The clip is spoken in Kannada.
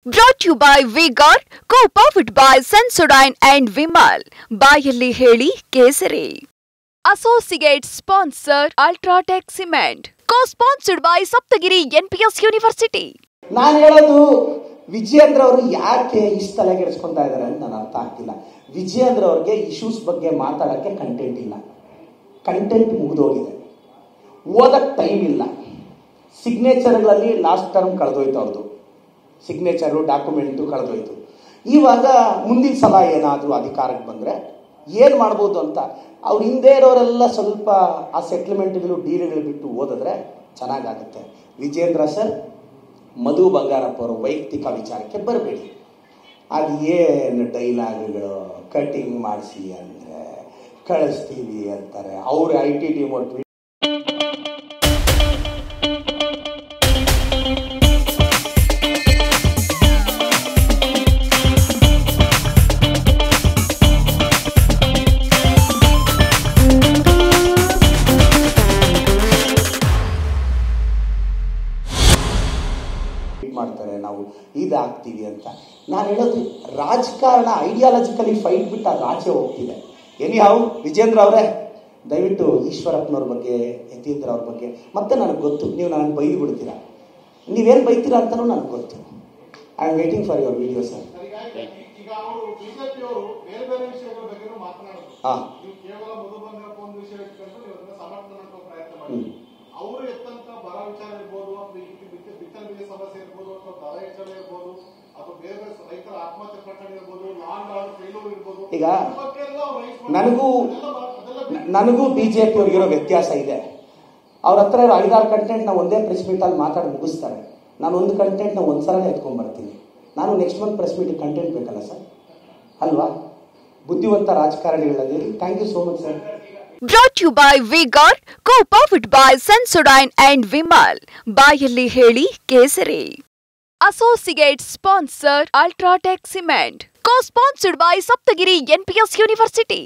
Brought to you by V-Guard, co-powered by Sensodyne and Vimal. ಬಾಯಲ್ಲಿ ಹೇಳಿ ಕೇಸರಿ. Associate sponsor Ultratech Cement. Co-sponsored by Saptagiri NPS University. ನಾನು ಹೇಳೋದು ವಿಜಯೇಂದ್ರ ಅವರು ಯಾಕೆ ಇಷ್ಟು ತಲೆಗೆಡಿಸ್ಕೊಂತಾ ಇದ್ದಾರೆ ಅಂತ ನಾನು ಅರ್ಥ ಆಗ್ತಿಲ್ಲ. ವಿಜಯೇಂದ್ರ ಅವರಿಗೆ ಇಶ್ಯೂಸ್ ಬಗ್ಗೆ ಮಾತಾಡೋಕ್ಕೆ ಕಂಟೆಂಟ್ ಇಲ್ಲ, ಕಂಟೆಂಟ್ ಮುಗಿದೋಗಿದೆ, ಓದಕ್ಕೆ ಟೈಮ್ ಇಲ್ಲ. ಸಿಗ್ನೇಚರ್ಗಳಲ್ಲಿ ಲಾಸ್ಟ್ ಟರ್ಮ್ ಕಳೆದೋಯ್ತು, ಅವ್ರದ್ದು ಸಿಗ್ನೇಚರು ಡಾಕ್ಯುಮೆಂಟು ಕಳೆದೋಯ್ತು. ಇವಾಗ ಮುಂದಿನ ಸಲ ಏನಾದರೂ ಅಧಿಕಾರಕ್ಕೆ ಬಂದರೆ ಏನು ಮಾಡ್ಬೋದು ಅಂತ ಅವ್ರು ಹಿಂದೆ ಇರೋರೆಲ್ಲ ಸ್ವಲ್ಪ ಆ ಸೆಟ್ಲ್ಮೆಂಟ್ಗಳು ಡೀಲ್ಗಳು ಬಿಟ್ಟು ಓದಿದ್ರೆ ಚೆನ್ನಾಗಾಗುತ್ತೆ. ವಿಜಯೇಂದ್ರ ಸರ್, ಮಧು ಬಂಗಾರಪ್ಪ ಅವರು ವೈಯಕ್ತಿಕ ವಿಚಾರಕ್ಕೆ ಬರಬೇಡಿ. ಅದು ಏನು ಡೈಲಾಗ್ಗಳು ಕಟಿಂಗ್ ಮಾಡಿಸಿ ಅಂದರೆ ಕಳಿಸ್ತೀವಿ ಅಂತಾರೆ. ಅವರು IT ಟೀಮ್ ಒಟ್ಟು ಮಾಡ್ತಾರೆ, ನಾವು ಇದಾಗ್ತೀವಿ ಅಂತ. ನಾನು ಹೇಳೋದು ರಾಜಕಾರಣ ಐಡಿಯಾಲಜಿಕಲಿ ಫೈಟ್ ಬಿಟ್ಟು ಅದು ಆಚೆ ಹೋಗ್ತಿದೆ. ಎನಿಹಾವ್ ವಿಜೇಂದ್ರ ಅವರೇ, ದಯವಿಟ್ಟು ಈಶ್ವರಪ್ಪನವ್ರ ಬಗ್ಗೆ, ಯತೀಂದ್ರ ಅವ್ರ ಬಗ್ಗೆ ಮತ್ತೆ ನನಗೆ ಗೊತ್ತು, ನೀವು ನನಗೆ ಬೈದು ಬಿಡ್ತೀರಾ. ನೀವೇನು ಬೈತೀರಾ ಅಂತಲೂ ನನಗೆ ಗೊತ್ತು. I am waiting for your video sir. ಹಾಂ, ಅವರು ಎತ್ತಂತ ಬರ ವಿಚಾರ ಇರ್ಬೋದು, ಬಿತ್ತನೆ ಬೀಜ ಸಮಸ್ಯೆ ಇರ್ಬೋದು, ಅಥವಾ ದರ ಹೆಚ್ಚಳ ಇರ್ಬೋದು, ಅಥವಾ ಬೇರೆ ಬೇರೆ ರೈತರ ಆತ್ಮಹತ್ಯೆ ಪ್ರಕರಣ ಇರ್ಬೋದು, ಲಾಂಡ್ ಆರ್ಡರ್ ಫೇಲ್ಯೂರ್ ಇರ್ಬೋದು. ಈಗ ನನಗೂ BJP ಅವ್ರಿಗಿರೋ ವ್ಯತ್ಯಾಸ ಇದೆ. ಅವ್ರ ಹತ್ರ ಇರೋ 5-6 ಕಂಟೆಂಟ್ನ ಒಂದೇ ಪ್ರೆಸ್ ಮೀಟಲ್ಲಿ ಮಾತಾಡಿ ಮುಗಿಸ್ತಾರೆ. ನಾನು ಒಂದು ಕಂಟೆಂಟ್ನ ಒಂದ್ಸಲನೇ ಎತ್ಕೊಂಡ್ಬರ್ತೀನಿ. ನಾನು ನೆಕ್ಸ್ಟ್ ಮಂತ್ ಪ್ರೆಸ್ ಮೀಟಿಗೆ ಕಂಟೆಂಟ್ ಬೇಕಲ್ಲ ಸರ್, ಅಲ್ವಾ? ಬುದ್ಧಿವಂತ ರಾಜಕಾರಣಿಗಳಲ್ಲಿ. Thank you so much sir. Brought to you by V-Guard, co-powered by Sensodyne and Vimal. ಬಾಯಲ್ಲಿ ಹೇಳಿ ಕೇಸರಿ. Associate sponsor Ultratech Cement. Co-sponsored by Saptagiri NPS University.